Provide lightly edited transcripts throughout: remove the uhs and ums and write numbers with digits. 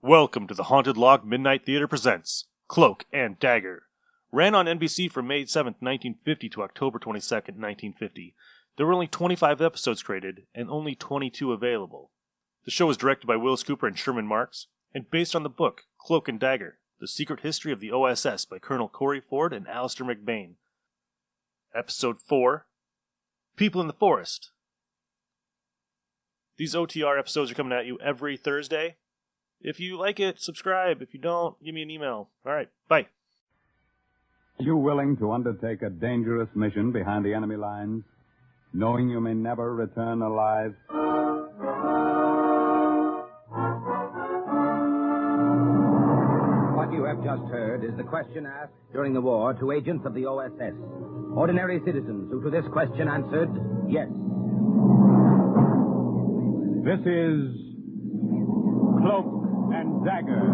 Welcome to the Haunted Log Midnight Theater presents Cloak and Dagger. Ran on NBC from May 7th, 1950 to October 22nd, 1950. There were only 25 episodes created and only 22 available. The show was directed by Willis Cooper and Sherman Marks and based on the book Cloak and Dagger, The Secret History of the OSS by Colonel Corey Ford and Alistair McBain. Episode 4, People in the Forest. These OTR episodes are coming at you every Thursday. If you like it, subscribe. If you don't, give me an email. All right, bye. Are you willing to undertake a dangerous mission behind the enemy lines, knowing you may never return alive? What you have just heard is the question asked during the war to agents of the OSS. Ordinary citizens who to this question answered, yes. This is Cloak and Dagger.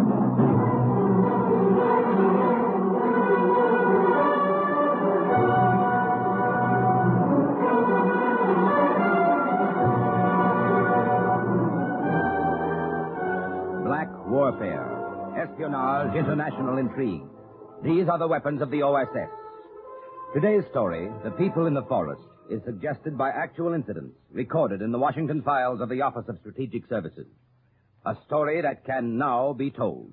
Black warfare, espionage, international intrigue. These are the weapons of the OSS. Today's story, The People in the Forest, is suggested by actual incidents recorded in the Washington files of the Office of Strategic Services. A story that can now be told.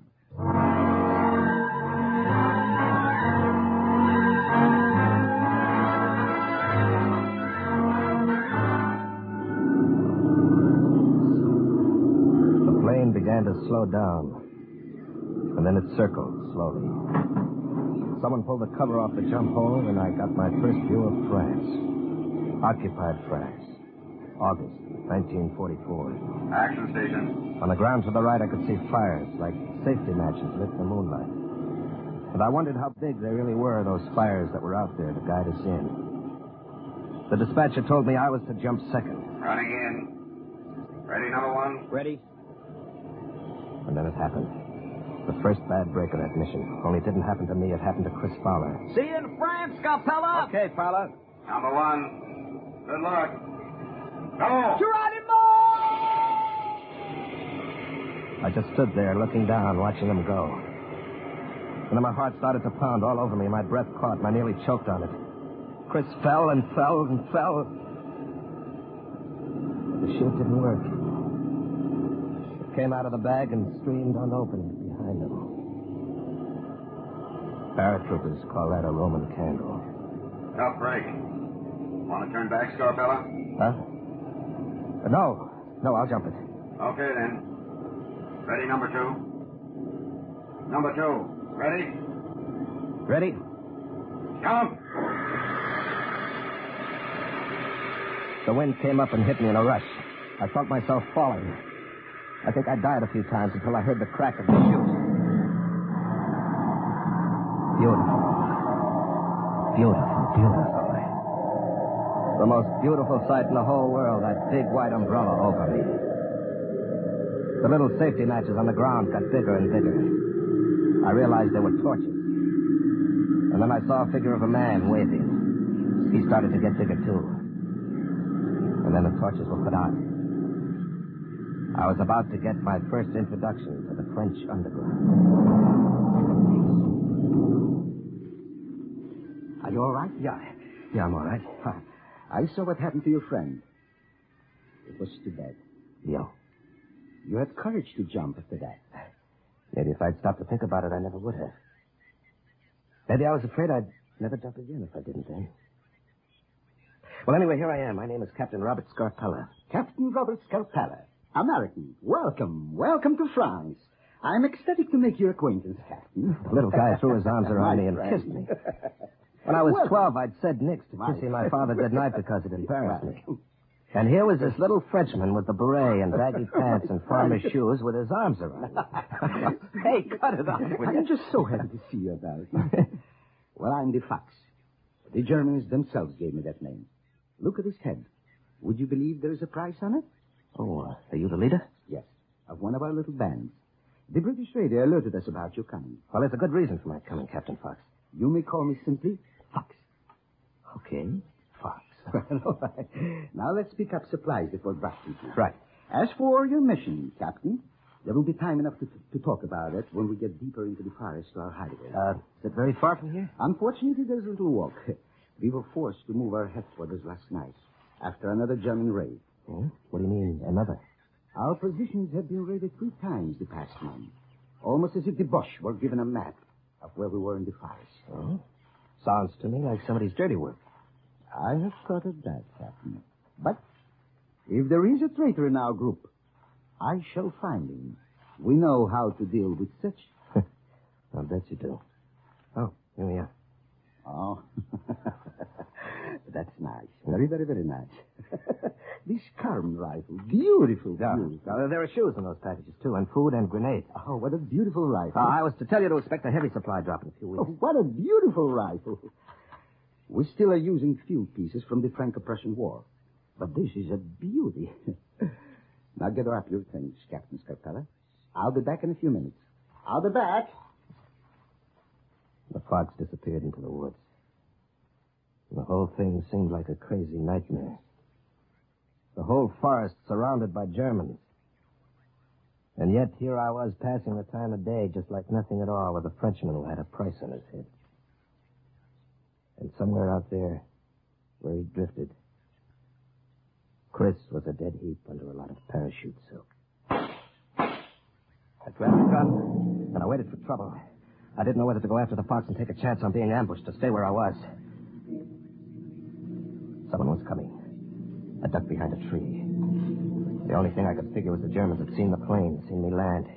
The plane began to slow down, and then it circled slowly. Someone pulled the cover off the jump hole, and I got my first view of France. Occupied France. August 1944. Action station. On the ground to the right, I could see fires, like safety matches lit in the moonlight. But I wondered how big they really were, those fires that were out there to guide us in. The dispatcher told me I was to jump second. Running in. Ready, number one? Ready? And then it happened. The first bad break of that mission. Only it didn't happen to me, it happened to Chris Fowler. See you in France, Scarpella! Okay, Fowler. Number one. Good luck. Go! Geronimo! I just stood there looking down, watching them go. And then my heart started to pound all over me. My breath caught, and I nearly choked on it. Chris fell and fell and fell. But the chute didn't work. It came out of the bag and streamed unopened behind him. Paratroopers call that a Roman candle. Tough break. Want to turn back, Scarpella? Huh? No, I'll jump it. Okay, then. Ready, number two? Number two. Ready? Ready? Count! The wind came up and hit me in a rush. I felt myself falling. I think I died a few times until I heard the crack of the chute. Beautiful. Beautiful, beautiful. The most beautiful sight in the whole world, that big white umbrella over me. The little safety matches on the ground got bigger and bigger. I realized they were torches. And then I saw a figure of a man waving. He started to get bigger, too. And then the torches were put out. I was about to get my first introduction to the French underground. Are you all right? Yeah, I'm all right. I saw what happened to your friend. It was too bad. Yeah. You had courage to jump after that. Maybe if I'd stopped to think about it, I never would have. Maybe I was afraid I'd never jump again if I didn't then. Well, anyway, here I am. My name is Captain Robert Scarpella. Captain Robert Scarpella, American. Welcome. Welcome to France. I'm ecstatic to make your acquaintance, Captain. The little guy threw his arms around me and friend. kissed me. When I was Welcome. 12, I'd said nix to kissing my father goodnight because it embarrassed me. And here was this little Frenchman with the beret and baggy pants and farmer's shoes with his arms around me. Hey, cut it off. I'm just so happy to see you about. Well, I'm the Fox. The Germans themselves gave me that name. Look at his head. Would you believe there's a price on it? Oh, are you the leader? Yes, of one of our little bands. The British radio alerted us about your coming. Well, there's a good reason for my coming, Captain Fox. You may call me simply Fox. Okay, Fox. Now let's pick up supplies before breakfast. Right. As for your mission, Captain, There will be time enough to talk about it when we get deeper into the forest to our hideaway. Is it very far from here? Unfortunately, there's a little walk. We were forced to move our headquarters last night after another German raid. Hmm? What do you mean, another? Our positions have been raided 3 times the past month, almost as if the Bosch were given a map of where we were in the forest. Oh? Sounds to me like somebody's dirty work. I have thought of that, Captain. But if there is a traitor in our group, I shall find him. We know how to deal with such. I'll bet you do. Oh, here we are. Oh, that's nice. Very, very, very nice. This Carm rifle, beautiful. Now, there are shoes in those packages, too, and food and grenades. Oh, what a beautiful rifle. I was to tell you to expect a heavy supply drop in a few weeks. Oh, what a beautiful rifle. We still are using field pieces from the Franco-Prussian War. But this is a beauty. Now gather up your things, Captain Scarpella. I'll be back in a few minutes. I'll be back. The fox disappeared into the woods. The whole thing seemed like a crazy nightmare. The whole forest surrounded by Germans. And yet here I was passing the time of day just like nothing at all with a Frenchman who had a price on his head. And somewhere out there, where he drifted, Chris was a dead heap under a lot of parachute silk. I grabbed the gun, and I waited for trouble. I didn't know whether to go after the fox and take a chance on being ambushed or stay where I was. Someone was coming. I ducked behind a tree. The only thing I could figure was the Germans had seen the plane, seen me land.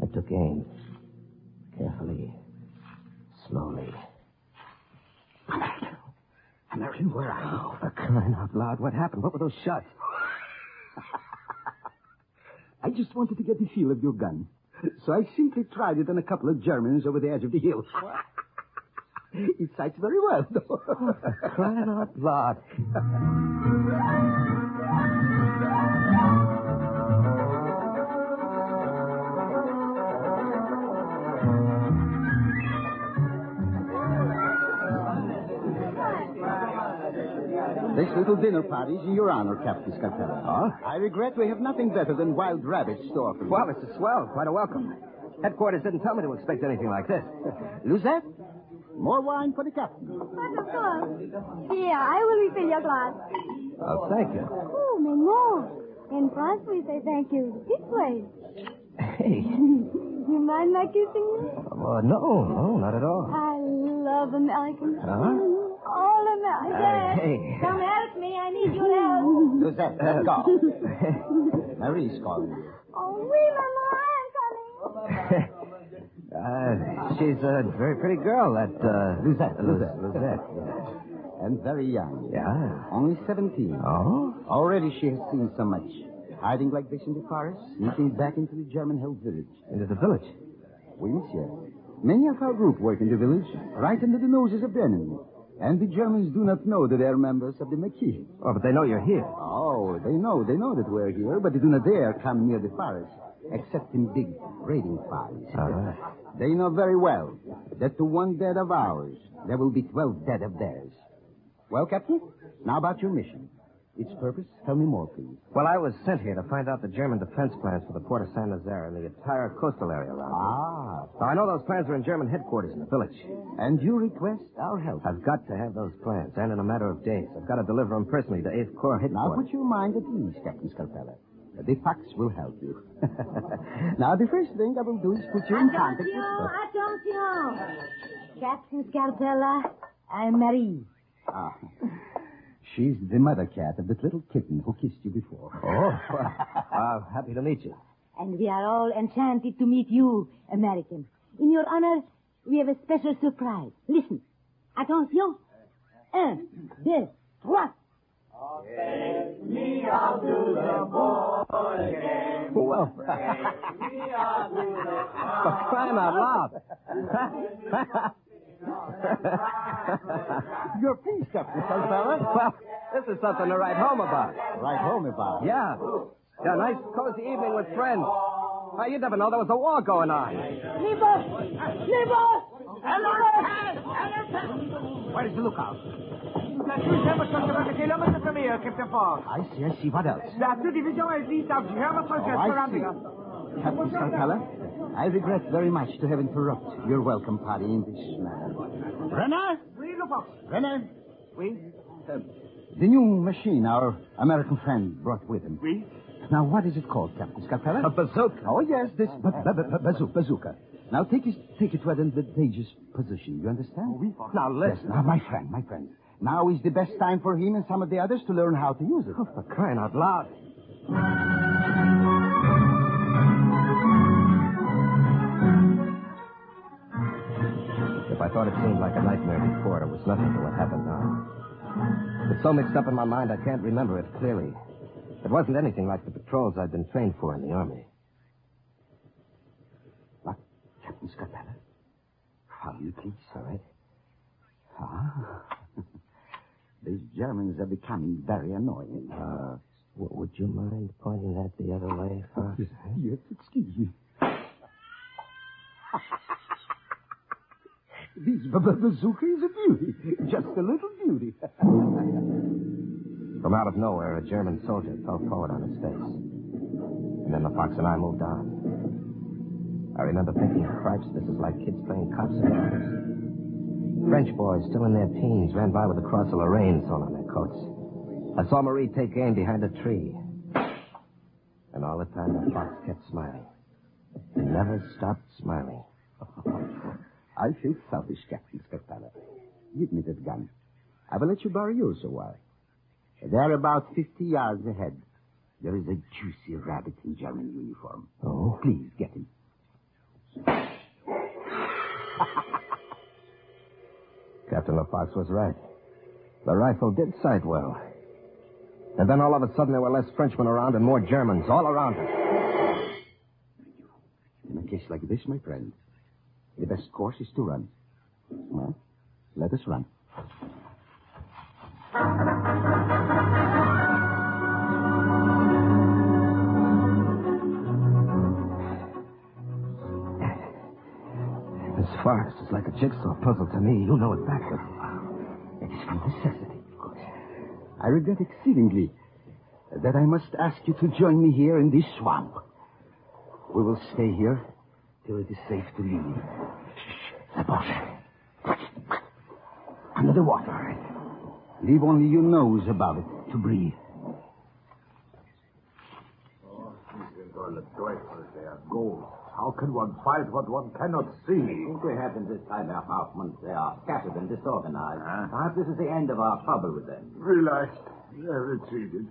I took aim. Carefully. Slowly. American, where are you? Oh, for crying out loud. What happened? What were those shots? I just wanted to get the feel of your gun. So I simply tried it on a couple of Germans over the edge of the hill. It sights very well, though. Oh, for crying out loud. This little dinner party's in your honor, Captain Scarpella. Oh? I regret we have nothing better than wild rabbits to offer you. Well, Mr. Swell, quite a welcome. Headquarters didn't tell me to expect anything like this. Luzette, more wine for the captain. But of course. Here, I will refill your glass. Oh, thank you. Oh, mais non. In France, we say thank you this way. Hey. You mind my kissing you? No, not at all. I love Americans. Huh? All Americans. Hey. Come help me. I need your help. Luzette, let's go. Marie's calling you. Oh, oui, Maman, I'm coming. She's a very pretty girl, that, Luzette. Yeah. And very young. Yeah? Only 17. Oh? Already she has seen so much. Hiding like this in the forest, sneaking back into the German-held village. Into the village? Oui, monsieur. Many of our group work in the village, right under the noses of the enemy. And the Germans do not know that they are members of the Maquis. Oh, but they know you're here. Oh, they know that we're here, but they do not dare come near the forest, except in big raiding parties. They know very well that to one dead of ours, there will be 12 dead of theirs. Well, Captain, now about your mission. Its purpose? Tell me more, please. Well, I was sent here to find out the German defense plans for the port of Saint Nazaire and the entire coastal area around here. Now, I know those plans are in German headquarters in the village. And you request our help? I've got to have those plans, and in a matter of days. I've got to deliver them personally to 8th Corps Now headquarters. put your mind at ease, Captain Scarpella. The fox will help you. Now, the first thing I will do is put you in contact with... Attention. Captain Scarpella, I'm Marie. She's the mother cat of that little kitten who kissed you before. Oh, happy to meet you. And we are all enchanted to meet you, American. In your honor, we have a special surprise. Listen. Attention. 1, 2, 3. Take me out to the board again. Well, Take me out to the for crying out loud. You're pleased, Captain Scarpella. Well, this is something to write home about. Right home about. Yeah. Yeah, nice cozy evening with friends. Why, you never know there was a war going on. Libos! Where's the lookout? à 250 kilometers from here, Captain Fogg. I see. What else? There are 2 divisions at least of German soldiers I surrounding see. us. Captain Scarpella, I regret very much to have interrupted your welcome party in this manner. Renner? Oui, le Fox. Renner? Oui. The new machine our American friend brought with him. Oui. Now, what is it called, Captain Scarpella? A bazooka. Oh, yes, this bazooka. Now, take it to an advantageous position. You understand? Oui, Fox. Now, listen. Yes, now, my friend. Now is the best time for him and some of the others to learn how to use it. Oh, for crying out loud. If I thought it seemed like a nightmare before, it was nothing to what happened now. It's so mixed up in my mind I can't remember it clearly. It wasn't anything like the patrols I'd been trained for in the Army. What? Captain Scarpella? Follow you, please. All right. These Germans are becoming very annoying. Would you mind pointing that the other way, Fox? Yes, excuse me. This bazooka is a beauty. Just a little beauty. From out of nowhere, a German soldier fell forward on his face. And then the Fox and I moved on. I remember thinking, Christ, this is like kids playing cops and robbers. French boys, still in their teens, ran by with the cross of Lorraine sewn on their coats. I saw Marie take aim behind a tree. And all the time, the Fox kept smiling. He never stopped smiling. I feel selfish, Captain Scarpella. Give me that gun. I will let you borrow yours a while. There, about 50 yards ahead, there is a juicy rabbit in German uniform. Oh? Please, get him. Captain LaFox was right. The rifle did sight well. And then all of a sudden there were less Frenchmen around and more Germans all around us. In a case like this, my friend, the best course is to run. Well, let us run. This forest is like a jigsaw puzzle to me. You know it backward. It is from necessity, of course. I regret exceedingly that I must ask you to join me here in this swamp. We will stay here till it is safe to leave. Under the water. Leave only your nose above it to breathe. Oh, these are all the joyful. They are gold. How can one fight what one cannot see? I think we have them this time, Herr Hauptmann. They are scattered and disorganized. Perhaps this is the end of our trouble with them. Relaxed. They have retreated.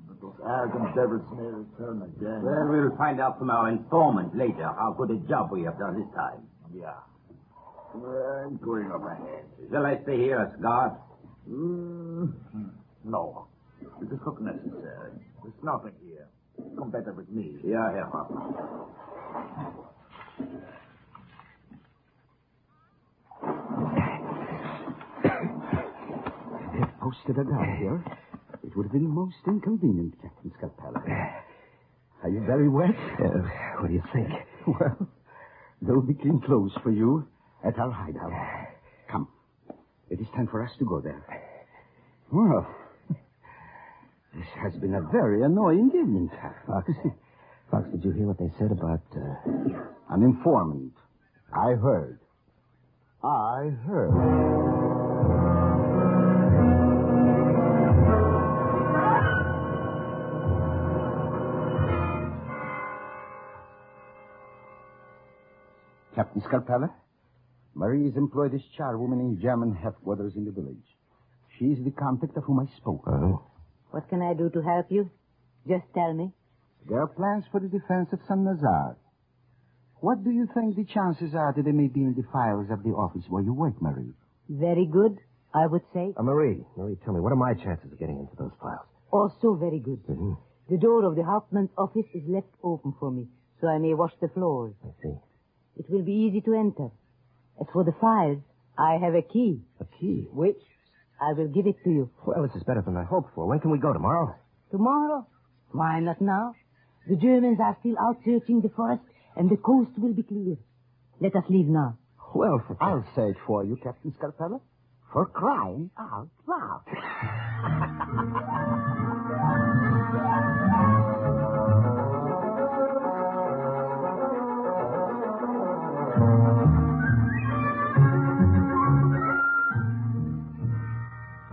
But those arrogant devils may return again. Well, we'll find out from our informant later how good a job we have done this time. Yeah. I'm going up ahead. Shall I stay here as guard? No. It is not necessary. There's nothing here. Come better with me. Yeah, Herr Hauptmann. If they had posted a guard here, it would have been most inconvenient, Captain Scarpella. Are you very wet? What do you think? Well, there'll be clean clothes for you at our hideout. Come. It is time for us to go there. Well, this has been a very annoying evening. Fox, did you hear what they said about... An informant. I heard. Captain Scarpella, Marie is employed as charwoman in German headquarters in the village. She is the contact of whom I spoke. Oh? What can I do to help you? Just tell me. There are plans for the defense of Saint-Lazare. What do you think the chances are that they may be in the files of the office where you work, Marie? Very good, I would say. Marie, tell me, what are my chances of getting into those files? Also very good. Mm-hmm. The door of the Hauptmann's office is left open for me, so I may wash the floors. I see. It will be easy to enter. As for the files, I have a key. A key? Which I will give it to you. Well, this is better than I hoped for. When can we go, tomorrow? Tomorrow? Why not now? The Germans are still out searching the forest, and the coast will be clear. Let us leave now. Well, I'll say it for you, Captain Scarpella. For crying out loud.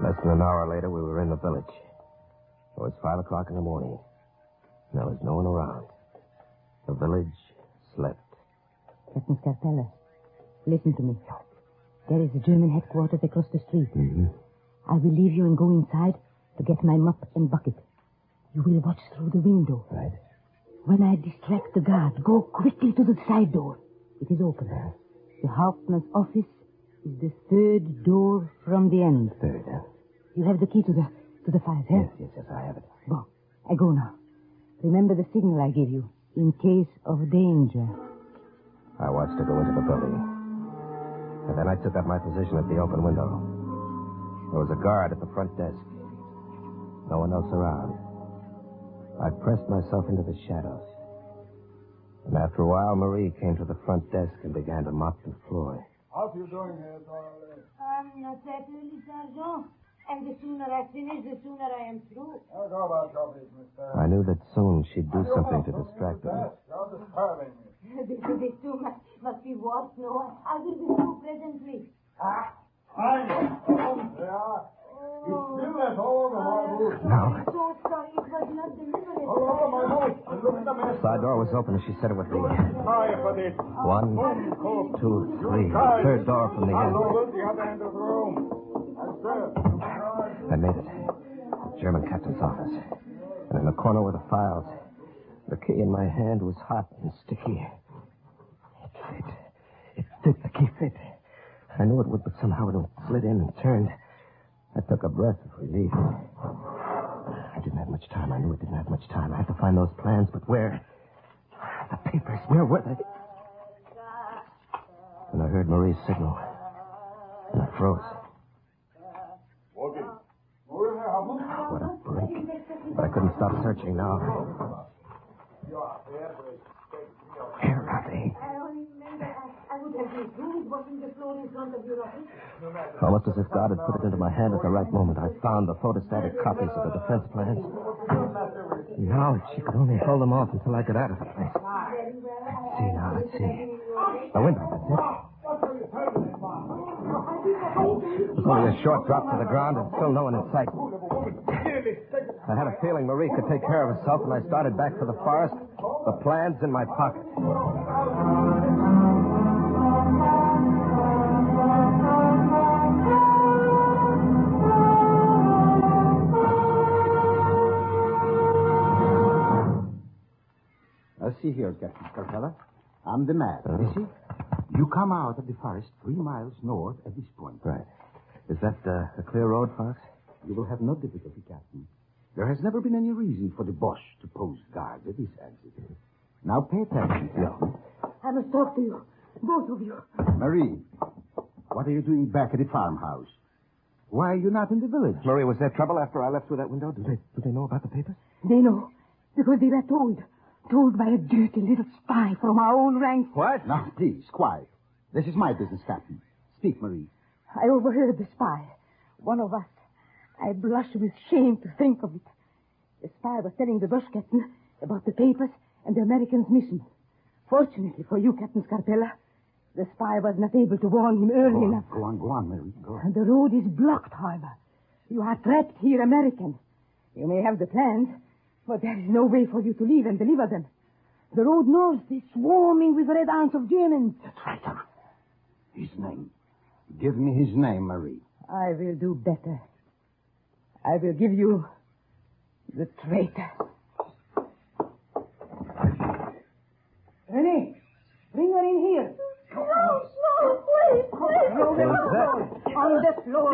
Less than an hour later, we were in the village. It was 5 o'clock in the morning. There was no one around. The village slept. Captain Scarpella, listen to me. There is a German headquarters across the street. Mm-hmm. I will leave you and go inside to get my mop and bucket. You will watch through the window. Right. When I distract the guard, go quickly to the side door. It is open. The Hauptmann's office is the third door from the end. Third, huh? You have the key to the fire, huh? Yes, I have it. Go. I go now. Remember the signal I gave you, in case of danger. I watched her go into the building. And then I took up my position at the open window. There was a guard at the front desk. No one else around. I pressed myself into the shadows. And after a while, Marie came to the front desk and began to mop the floor. How are you doing here, Dorothy? I'm not that early, Sergeant. And the sooner I finish, the sooner I am through. Now go about your business, sir. I knew that soon she'd do something to distract her. You're disturbing me. This too must be washed, no? I will be through presently. Fine. Yeah. You still at home, my No. I'm so sorry it was not delivered. Oh, my boot. And look at the mess. The side door was open and she said it would be. Sorry for this. 1, 2, 3. The third door from the I'll end. go to the other end of the room. And sir. I made it. German captain's office. And in the corner were the files. The key in my hand was hot and sticky. It fit. It fit. The key fit. I knew it would, but somehow it slid in and turned. I took a breath of relief. I didn't have much time. I knew I didn't have much time. I had to find those plans, but where? The papers. Where were they? And I heard Marie's signal. And I froze. What a break. But I couldn't stop searching now. Where are they? I only remember I would have been through with washing the floor in front of your office. Almost as if God had put it into my hand at the right moment, I found the photostatic copies of the defense plans. Now, if she could only hold them off until I got out of the place. Let's see. The window, that's it. It was only a short drop to the ground and still no one in sight. I had a feeling Marie could take care of herself, and I started back for the forest, the plans in my pocket. See here, Captain Scarpella. I'm the man. You see? You come out of the forest 3 miles north at this point. Right. Is that a clear road, Fox? You will have no difficulty, Captain. There has never been any reason for the Boche to post guard at this exit. Now pay attention, Captain. I must talk to you. Both of you. Marie, what are you doing back at the farmhouse? Why are you not in the village? Marie, was there trouble after I left through that window? Do they know about the papers? They know. Because they were told. Told by a dirty little spy from our own ranks. What? Now, please, quiet. This is my business, Captain. Speak, Marie. I overheard the spy. One of us. I blush with shame to think of it. The spy was telling the Boche captain about the papers and the Americans' mission. Fortunately for you, Captain Scarpella, the spy was not able to warn him early enough. Go on, Marie. Go. And the road is blocked, however. You are trapped here, Americans. You may have the plans, but there is no way for you to leave and deliver them. The road north is swarming with red ants of Germans. The traitor. His name. Give me his name, Marie. I will do better. I will give you the traitor. Renee, bring her in here. No, please. Throw her on the floor.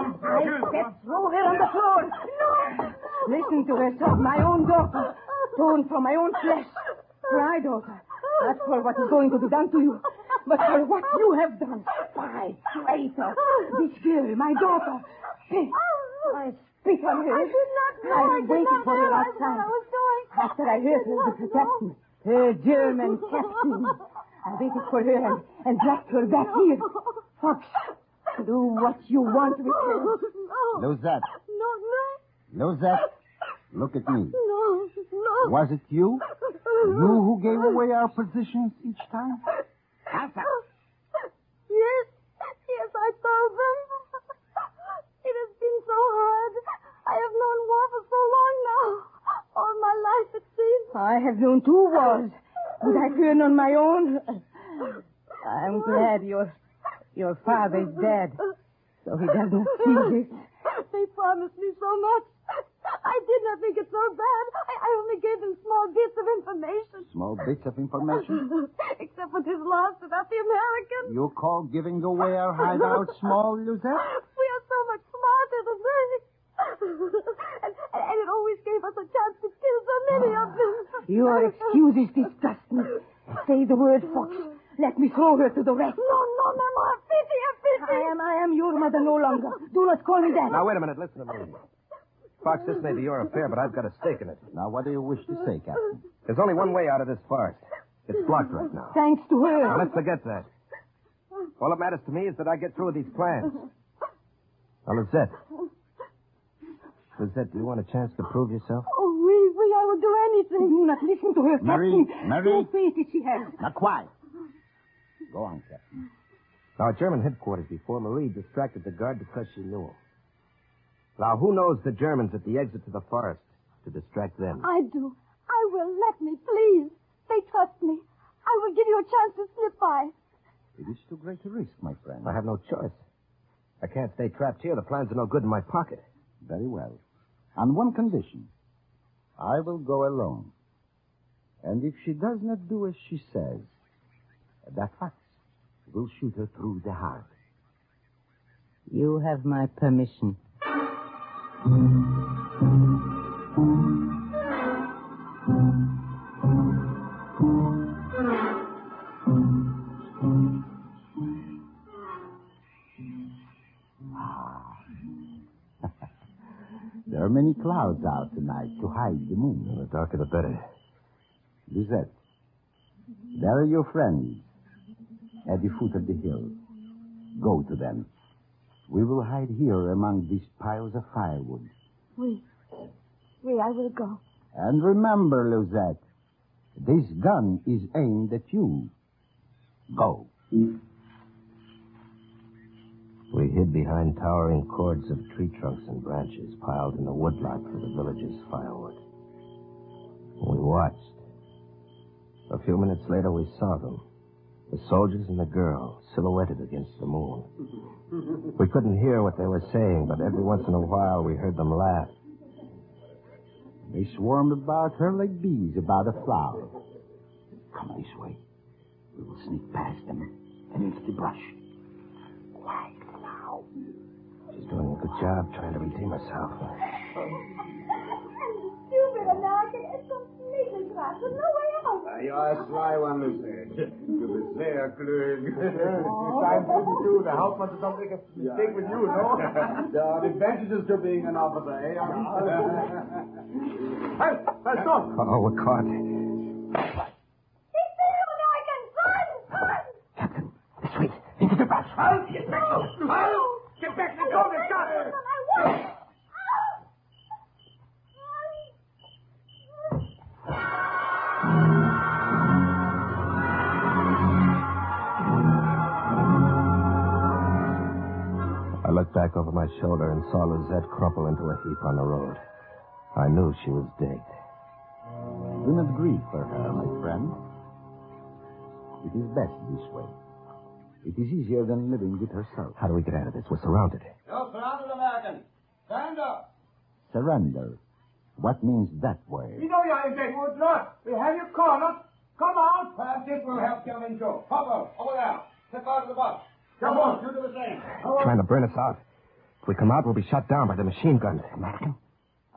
I said throw her on the floor. No. Listen to her sob, my own daughter, torn from my own flesh. Cry, daughter, not for what is going to be done to you, but for what you have done. Spy, traitor, this girl, my daughter. Hey, I spit on her. I did not know. I waited for her outside. What I was doing. After I heard her with the captain, her German captain. I waited for her and dragged her back here. Fox, Do what you want with her. No. Losette. No. Losette, look at me. No. Was it you? You who gave away our positions each time? Answer. Yes, I told them. It has been so hard. I have known war for so long now. All my life, it seems. I have known 2 wars, but I fear on my own. I'm glad your father is dead, so he does not see this. They promised me so much. I did not think it so bad. I only gave them small bits of information. Small bits of information? Except for this loss about the Americans. You call giving away our hideout small, Luzette? We are so much smarter than they. and it always gave us a chance to kill so many of them. Your excuses disgust me. Say the word, Fox. Let me throw her to the wreck. No, Mama. Pity. I am your mother no longer. Do not call me that. Now, wait a minute. Listen to me. Fox, this may be your affair, but I've got a stake in it. Now, what do you wish to say, Captain? There's only one way out of this farce. It's blocked right now. Thanks to her. Now, let's forget that. All that matters to me is that I get through with these plans. Now, Lizette. Lizette, do you want a chance to prove yourself? Oh, I will do anything. Do not listen to her, Marie, Captain. Marie. No faith that she has. Now, quiet. Go on, Captain. Now, at German headquarters before, Marie distracted the guard because she knew him. Now, who knows the Germans at the exit to the forest to distract them? I do. I will. Let me, please. They trust me. I will give you a chance to slip by. It is too great a risk, my friend. I have no choice. I can't stay trapped here. The plans are no good in my pocket. Very well. On one condition. I will go alone. And if she does not do as she says, that Fox will shoot her through the heart. You have my permission. There are many clouds out tonight to hide the moon. The darker the better. Lisette, there are your friends at the foot of the hill. Go to them. We will hide here among these piles of firewood. Oui, I will go. And remember, Lisette, this gun is aimed at you. Go. We hid behind towering cords of tree trunks and branches piled in the woodlot for the village's firewood. We watched. A few minutes later, we saw them. The soldiers and the girl, silhouetted against the moon. We couldn't hear what they were saying, but every once in a while we heard them laugh. They swarmed about her like bees about a flower. Come this way. We will sneak past them and into the brush. Quiet now. She's doing a good job trying to redeem herself. Stupid American. It's completely trapped. There's no way out. You're a sly one, Lucy. Du bist sehr klug. Time for you too. The Hauptmann does not make a mistake with you, no? There are advantages to being an officer, eh? Hey, stop! Oh, we're caught. He's there, American. Run! Captain, this way. Into the brush. Get back! Get back! Let go of the gun! I won't. I looked back over my shoulder and saw Lizette crumple into a heap on the road. I knew she was dead. Do not grieve for her, my friend. It is best this way. It is easier than living with herself. How do we get out of this? We're surrounded. You're surrounded, American. Stand up. Surrender. What means that word? You know you're in Deadwood, not. We have you cornered. Come out. Perhaps this will help you in too. Papa, over there. Step out of the bus. Come on. You do the same. Trying to burn us out. If we come out, we'll be shot down by the machine guns. American,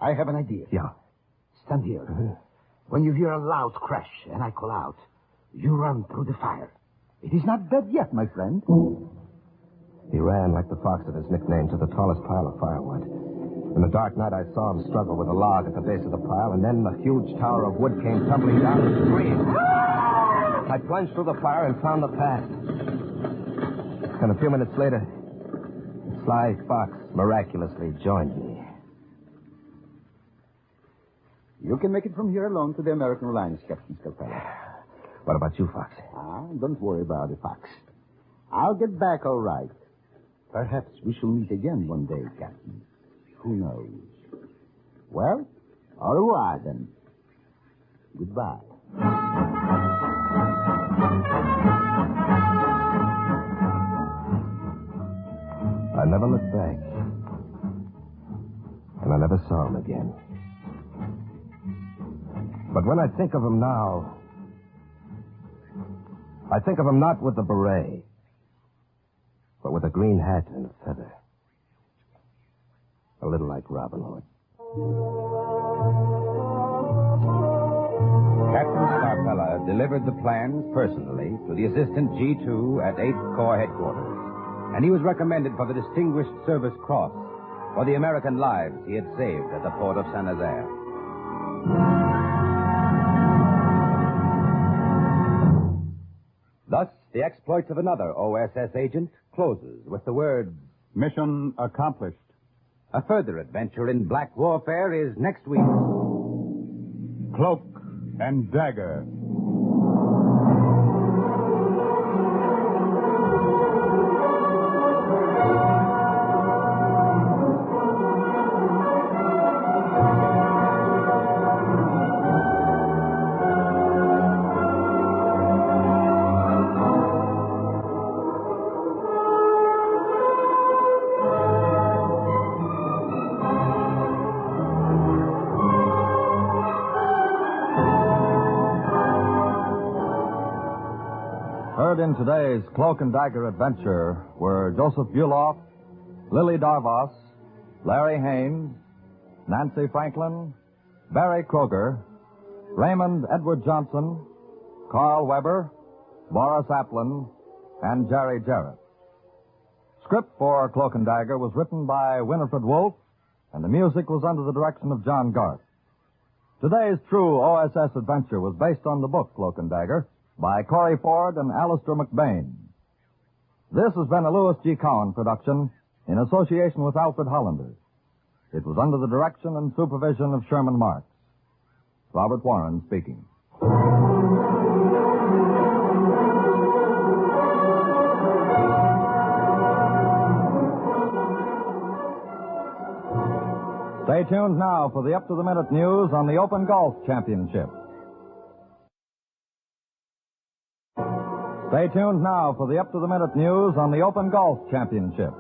I have an idea. Yeah. Stand here. When you hear a loud crash and I call out, you run through the fire. It is not dead yet, my friend. He ran like the fox of his nickname to the tallest pile of firewood. In the dark night, I saw him struggle with a log at the base of the pile, and then the huge tower of wood came tumbling down and screamed. I plunged through the fire and found the path. And a few minutes later, Sly Fox miraculously joined me. You can make it from here alone to the American lines, Captain Scalpella. What about you, Fox? Don't worry about it, Fox. I'll get back all right. Perhaps we shall meet again one day, Captain. Who knows? Well, au revoir, then. Goodbye. I never looked back. And I never saw him again. But when I think of him now, I think of him not with the beret, but with a green hat and a feather. A little like Robin Hood. Captain Scarpella delivered the plans personally to the Assistant G2 at 8th Corps Headquarters, and he was recommended for the Distinguished Service Cross for the American lives he had saved at the port of Saint-Nazaire. Thus, the exploits of another OSS agent closes with the words, Mission accomplished. a further adventure in black warfare is next week. Cloak and Dagger. Heard in today's Cloak and Dagger adventure were Joseph Buloff, Lily Darvas, Larry Haynes, Nancy Franklin, Barry Kroger, Raymond Edward Johnson, Carl Weber, Boris Applin, and Jerry Jarrett. Script for Cloak and Dagger was written by Winifred Wolfe, and the music was under the direction of John Garth. Today's true OSS adventure was based on the book Cloak and Dagger by Corey Ford and Alistair McBain. This has been a Louis G. Cowan production in association with Alfred Hollander. It was under the direction and supervision of Sherman Marks. Robert Warren speaking. Stay tuned now for the up-to-the-minute news on the Open Golf Championship. Stay tuned now for the up-to-the-minute news on the Open Golf Championship.